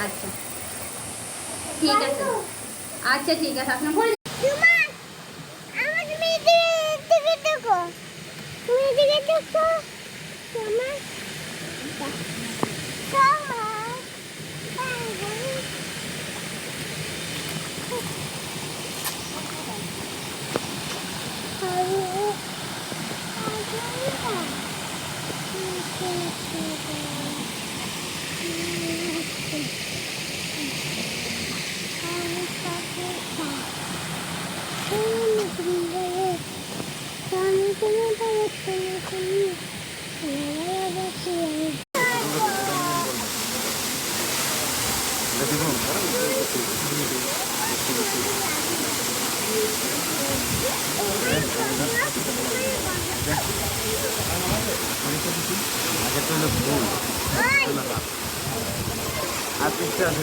আচ্ছা ঠিক আছে, আচ্ছা ঠিক আছে আপনার বলে আগে তো হলো ফুল আর কিছু আছে